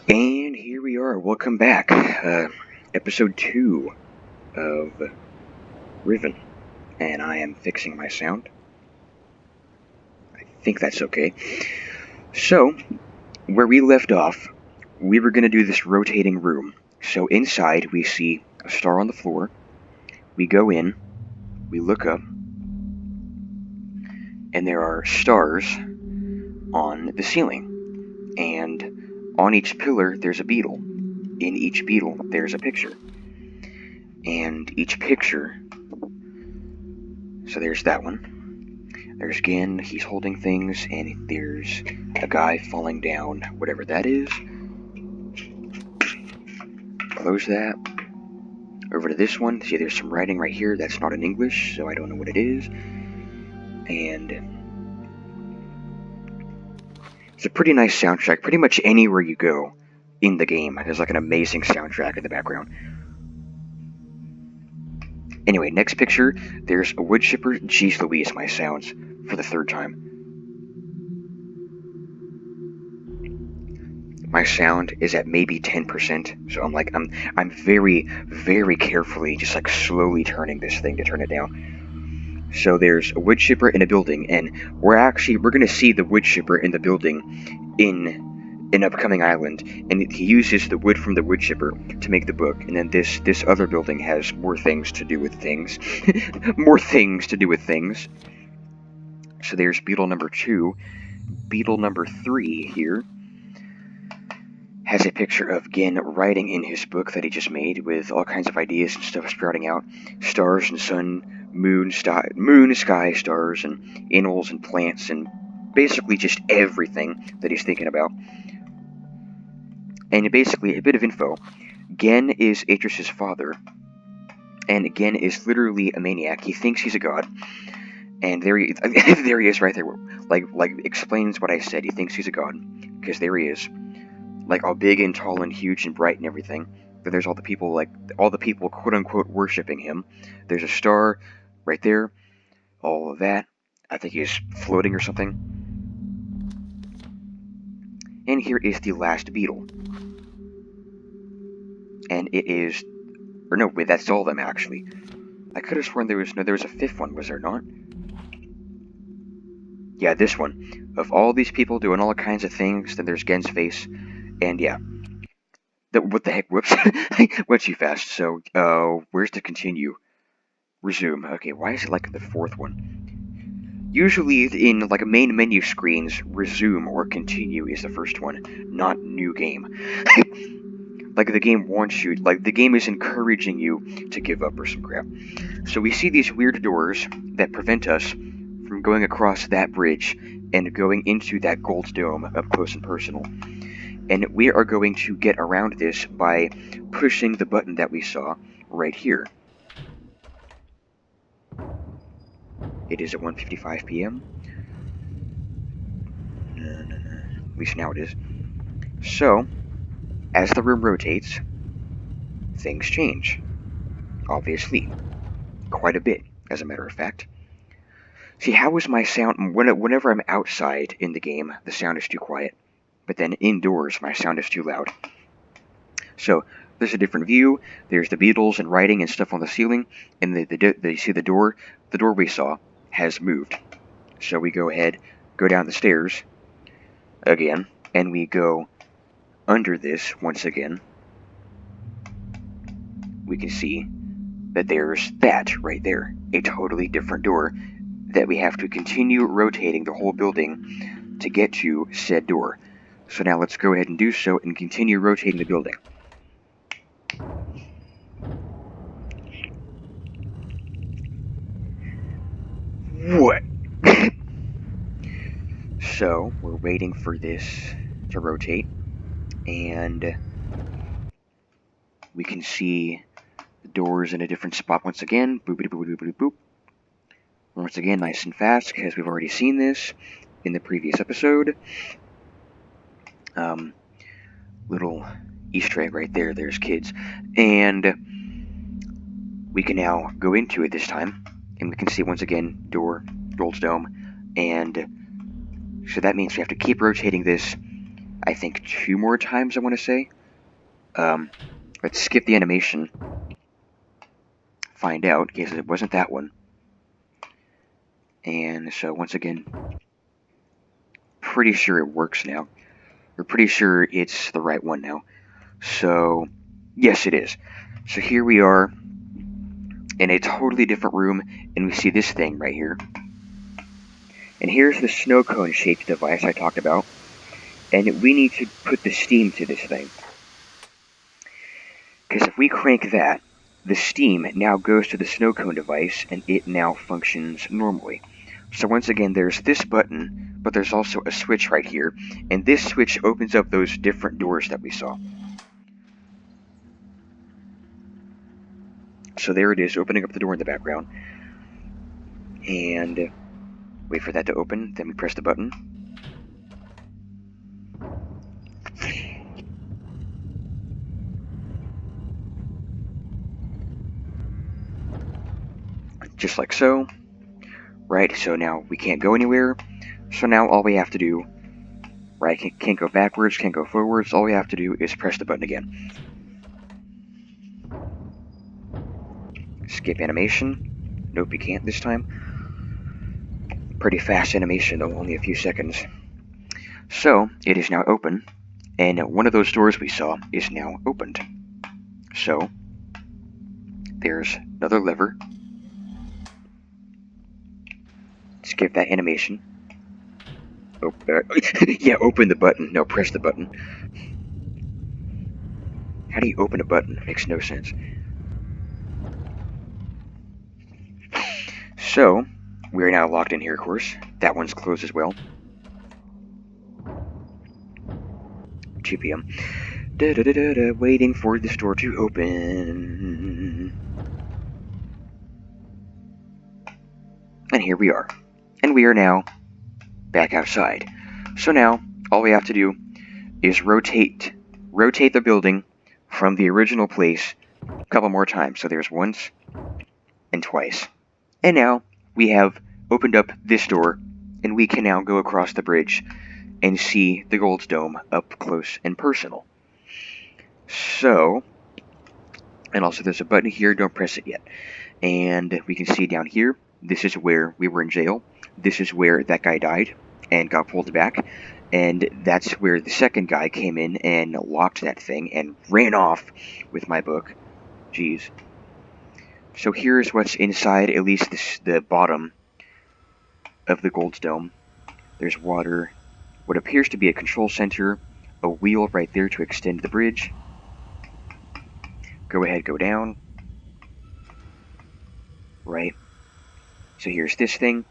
And here we are, welcome back. Episode 2 of Riven. And I am fixing my sound. I think that's okay. So, where we left off, we were going to do this rotating room. So inside, we see a star on the floor. We go in, we look up, and there are stars on the ceiling. And on each pillar, there's a beetle. In each beetle, there's a picture. And each picture, so there's that one. There's Gin, he's holding things, and there's a guy falling down, whatever that is. Close that. Over to this one, see there's some writing right here that's not in English, so I don't know what it is. And it's a pretty nice soundtrack. Pretty much anywhere you go in the game, there's like an amazing soundtrack in the background. Anyway, next picture, there's a wood chipper. Jeez Louise, my sounds for the third time. My sound is at maybe 10%, so I'm very, very carefully just like slowly turning this thing to turn it down. So there's a wood chipper in a building, and we're gonna see the wood chipper in the building in an upcoming island, and he uses the wood from the wood chipper to make the book, and then this other building has more things to do with things. More things to do with things. So there's beetle number 2. Beetle number 3 here has a picture of Gin writing in his book that he just made with all kinds of ideas and stuff sprouting out. Stars and sun, moon, sky, stars, and animals and plants, and basically just everything that he's thinking about. And basically, a bit of info. Gin is Atris's father, and Gin is literally a maniac. He thinks he's a god. And there he is right there. Like explains what I said. He thinks he's a god, because there he is. Like all big and tall and huge and bright and everything. Then there's all the people quote unquote worshipping him. There's a star right there. All of that. I think he's floating or something. And here is the last beetle. And it is, or no, wait, that's all of them actually. I could have sworn there was a fifth one, was there not? Yeah, this one. Of all these people doing all kinds of things, then there's Gen's face. And yeah. What the heck? Whoops. Went too fast. So, where's the continue? Resume. Okay, why is it like the fourth one? Usually in like main menu screens, resume or continue is the first one, not new game. Like the game wants you, like the game is encouraging you to give up or some crap. So we see these weird doors that prevent us from going across that bridge and going into that gold dome up close and personal. And we are going to get around this by pushing the button that we saw right here. It is at 1:55 p.m. At least now it is. So, as the room rotates, things change. Obviously. Quite a bit, as a matter of fact. See, how is my sound... Whenever I'm outside in the game, the sound is too quiet. But then indoors, my sound is too loud. So, there's a different view. There's the beetles and writing and stuff on the ceiling. And you see the door? The door we saw has moved. So we go ahead, go down the stairs again, and we go under this once again. We can see that there's that right there. A totally different door that we have to continue rotating the whole building to get to said door. So now let's go ahead and do so and continue rotating the building. What? So, we're waiting for this to rotate, and we can see the doors in a different spot once again. Boopity boopity boopity boop. Once again, nice and fast, because we've already seen this in the previous episode. Little Easter egg right there, there's kids. And we can now go into it this time, and we can see once again, door, Gold's Dome, and so that means we have to keep rotating this I think 2 more times, I want to say. Let's skip the animation. Find out, because it wasn't that one. And so, once again, pretty sure it works now. We're pretty sure it's the right one now. So, yes, it is. So here we are in a totally different room, and we see this thing right here. And here's the snow cone shaped device I talked about. And we need to put the steam to this thing. Because if we crank that, the steam now goes to the snow cone device, and it now functions normally. So once again, there's this button, but there's also a switch right here, and this switch opens up those different doors that we saw. So there it is, opening up the door in the background. And wait for that to open, then we press the button. Just like so. Right, so now we can't go anywhere. So now all we have to do, right, can't go backwards, can't go forwards, all we have to do is press the button again. Skip animation. Nope, you can't this time. Pretty fast animation though, only a few seconds. So, it is now open, and one of those doors we saw is now opened. So, there's another lever. Skip that animation. Yeah, open the button. No, press the button. How do you open a button? Makes no sense. So, we're now locked in here, of course. That one's closed as well. 2 p.m. Waiting for this door to open. And here we are. And we are now back outside. So now, all we have to do is rotate the building from the original place a couple more times. So there's once and twice. And now we have opened up this door, and we can now go across the bridge and see the Gold's Dome up close and personal. So, and also there's a button here, don't press it yet. And we can see down here, this is where we were in jail. This is where that guy died and got pulled back. And that's where the second guy came in and locked that thing and ran off with my book. Jeez. So here's what's inside, at least the bottom of the Gold's Dome. There's water, what appears to be a control center, a wheel right there to extend the bridge. Go ahead, go down. Right. So here's this thing,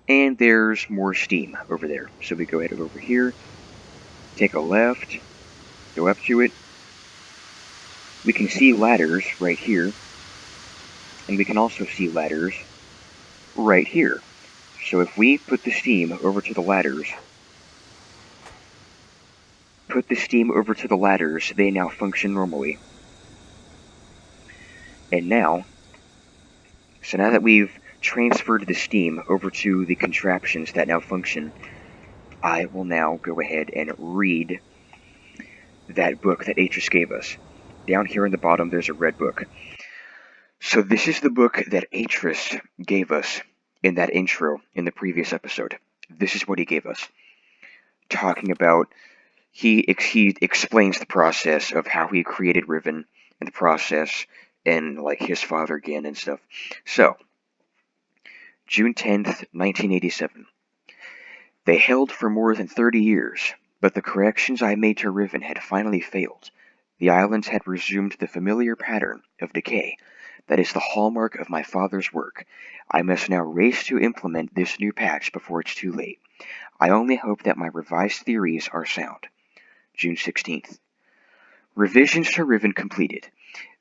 and there's more steam over there. So we go ahead over here, take a left, go up to it. We can see ladders right here, and we can also see ladders right here. So if we put the steam over to the ladders, they now function normally. And now, so now that we've transferred the steam over to the contraptions that now function, I will now go ahead and read that book that Atris gave us. Down here in the bottom, there's a red book. So this is the book that Atris gave us in that intro in the previous episode. This is what he gave us. Talking about, he explains the process of how he created Riven and the process and like his father again and stuff. So, June 10th, 1987. They held for more than 30 years, but the corrections I made to Riven had finally failed. The islands had resumed the familiar pattern of decay that is the hallmark of my father's work. I must now race to implement this new patch before it's too late. I only hope that my revised theories are sound. June 16th. Revisions to Riven completed.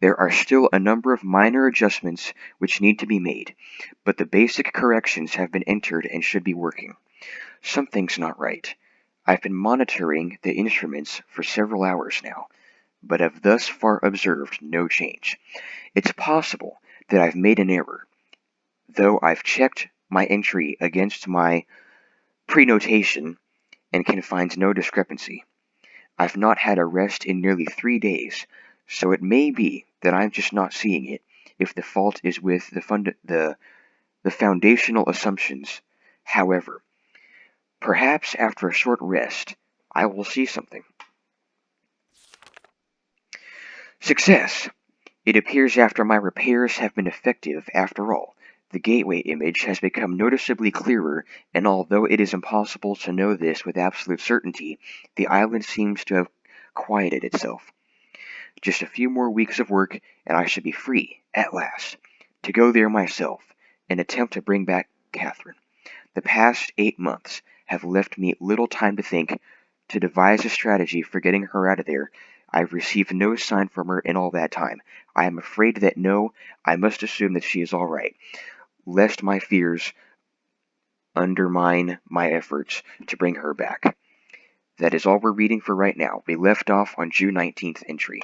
There are still a number of minor adjustments which need to be made, but the basic corrections have been entered and should be working. Something's not right. I've been monitoring the instruments for several hours now, but have thus far observed no change. It's possible that I've made an error, though I've checked my entry against my prenotation and can find no discrepancy. I've not had a rest in nearly 3 days, so it may be that I'm just not seeing it, if the fault is with the foundational assumptions. However, perhaps after a short rest, I will see something. Success! It appears after my repairs have been effective after all. The gateway image has become noticeably clearer, and although it is impossible to know this with absolute certainty, the island seems to have quieted itself. Just a few more weeks of work, and I should be free, at last, to go there myself and attempt to bring back Catherine. The past 8 months have left me little time to think, to devise a strategy for getting her out of there. I've received no sign from her in all that time. I am afraid that no, I must assume that she is all right, lest my fears undermine my efforts to bring her back. That is all we're reading for right now. We left off on June 19th entry.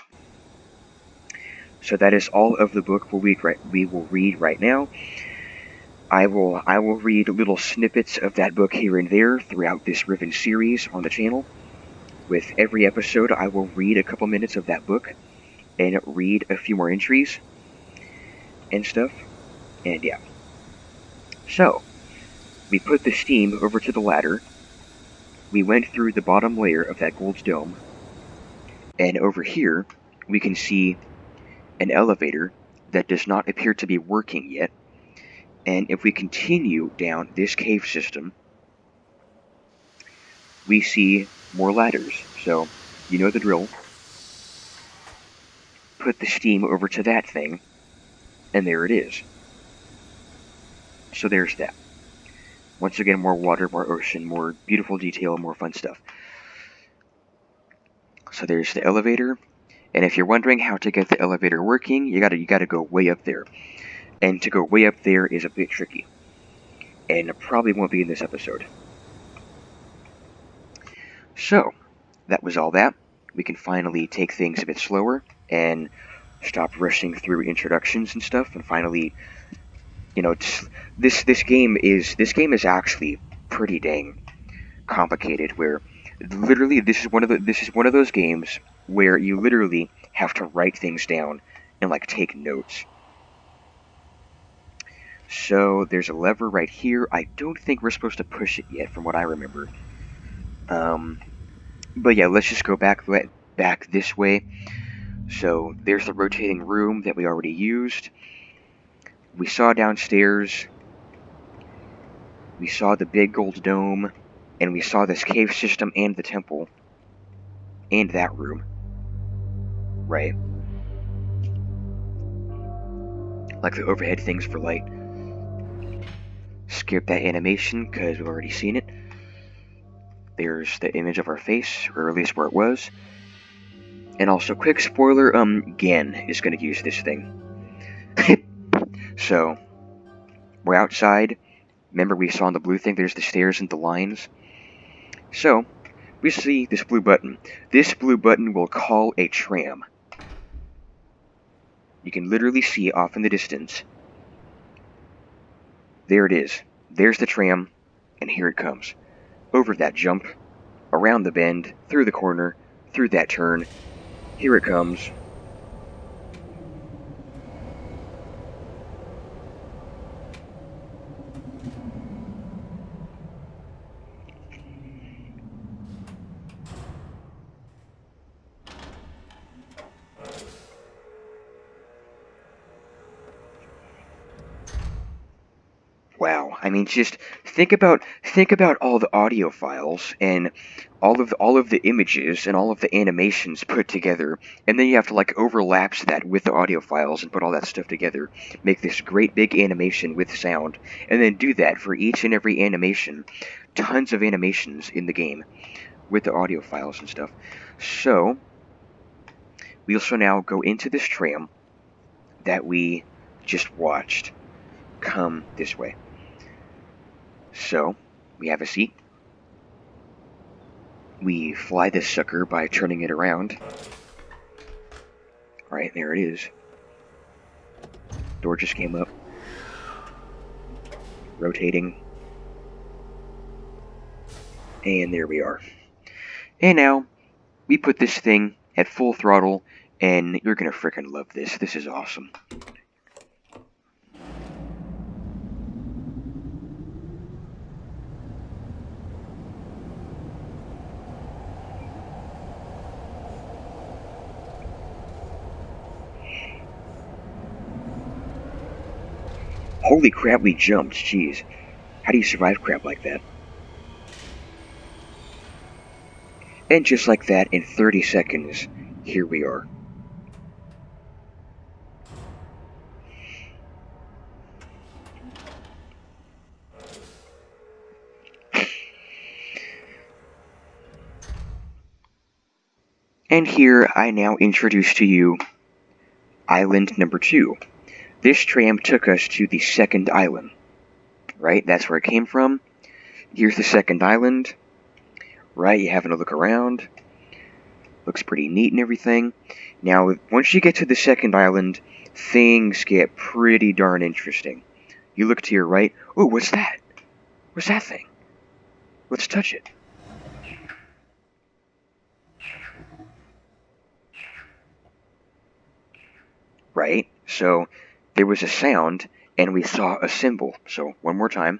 So that is all of the book we will read right now. I will read little snippets of that book here and there throughout this Riven series on the channel. With every episode, I will read a couple minutes of that book and read a few more entries and stuff. And yeah. So, we put the steam over to the ladder. We went through the bottom layer of that gold dome. And over here, we can see an elevator that does not appear to be working yet. And if we continue down this cave system, we see more ladders. So, you know the drill. Put the steam over to that thing, and there it is. So there's that. Once again, more water, more ocean, more beautiful detail, more fun stuff. So there's the elevator, and if you're wondering how to get the elevator working, you gotta go way up there. And to go way up there is a bit tricky. And it probably won't be in this episode. So, that was all that. We can finally take things a bit slower and stop rushing through introductions and stuff, and finally, this game is actually pretty dang complicated. Where literally this is one of those games where you literally have to write things down and like take notes. So there's a lever right here. I don't think we're supposed to push it yet, from what I remember. But yeah, let's just go back this way. So there's the rotating room that we already used. We saw downstairs. We saw the big gold dome, and we saw this cave system and the temple, and that room. Right. Like the overhead things for light. Skip that animation, because we've already seen it. There's the image of our face, or at least where it was. And also, quick spoiler, Gen is going to use this thing. So, we're outside. Remember we saw on the blue thing, there's the stairs and the lines. So, we see this blue button. This blue button will call a tram. You can literally see it off in the distance. There it is. There's the tram, and here it comes. Over that jump, around the bend, through the corner, through that turn. Here it comes. Wow, I mean, just think about all the audio files and all of the images and all of the animations put together, and then you have to like overlapse that with the audio files and put all that stuff together, make this great big animation with sound, and then do that for each and every animation. Tons of animations in the game with the audio files and stuff. So we also now go into this tram that we just watched come this way. So, we have a seat. We fly this sucker by turning it around. Alright, there it is. Door just came up. Rotating. And there we are. And now, We put this thing at full throttle, and you're gonna frickin' love this. This is awesome. Holy crap, we jumped. Jeez. How do you survive crap like that? And just like that, in 30 seconds, here we are. And here I now introduce to you island number 2. This tram took us to the second island, right? That's where it came from. Here's the second island, right? You having a look around. Looks pretty neat and everything. Now, once you get to the second island, things get pretty darn interesting. You look to your right. Ooh, what's that? What's that thing? Let's touch it. Right? So, there was a sound, and we saw a symbol. So, one more time.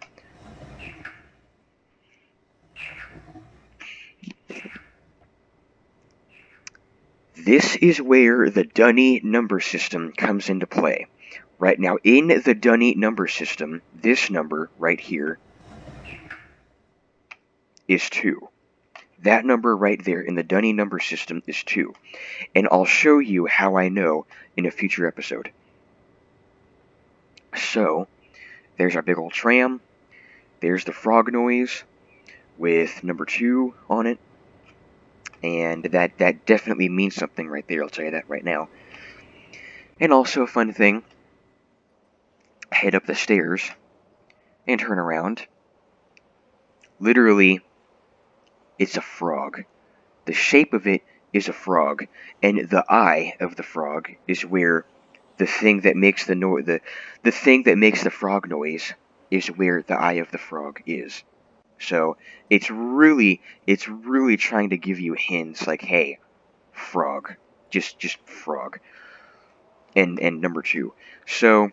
This is where the Dunny number system comes into play. Right now, in the Dunny number system, this number right here is 2. That number right there in the Dunny number system is 2. And I'll show you how I know in a future episode. So, there's our big old tram. There's the frog noise with number 2 on it. And that definitely means something right there, I'll tell you that right now. And also a fun thing, head up the stairs and turn around. Literally, it's a frog. The shape of it is a frog, and the eye of the frog is where the thing that makes the thing that makes the frog noise is where the eye of the frog is. So it's really trying to give you hints like, hey, frog, just frog. And number 2. So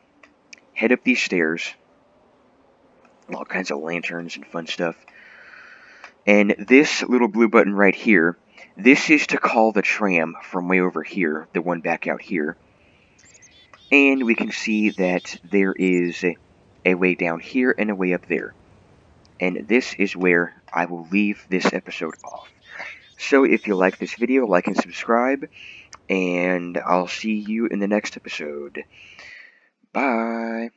head up these stairs, all kinds of lanterns and fun stuff. And this little blue button right here, this is to call the tram from way over here, the one back out here. And we can see that there is a way down here and a way up there. And this is where I will leave this episode off. So if you like this video, like and subscribe, and I'll see you in the next episode. Bye!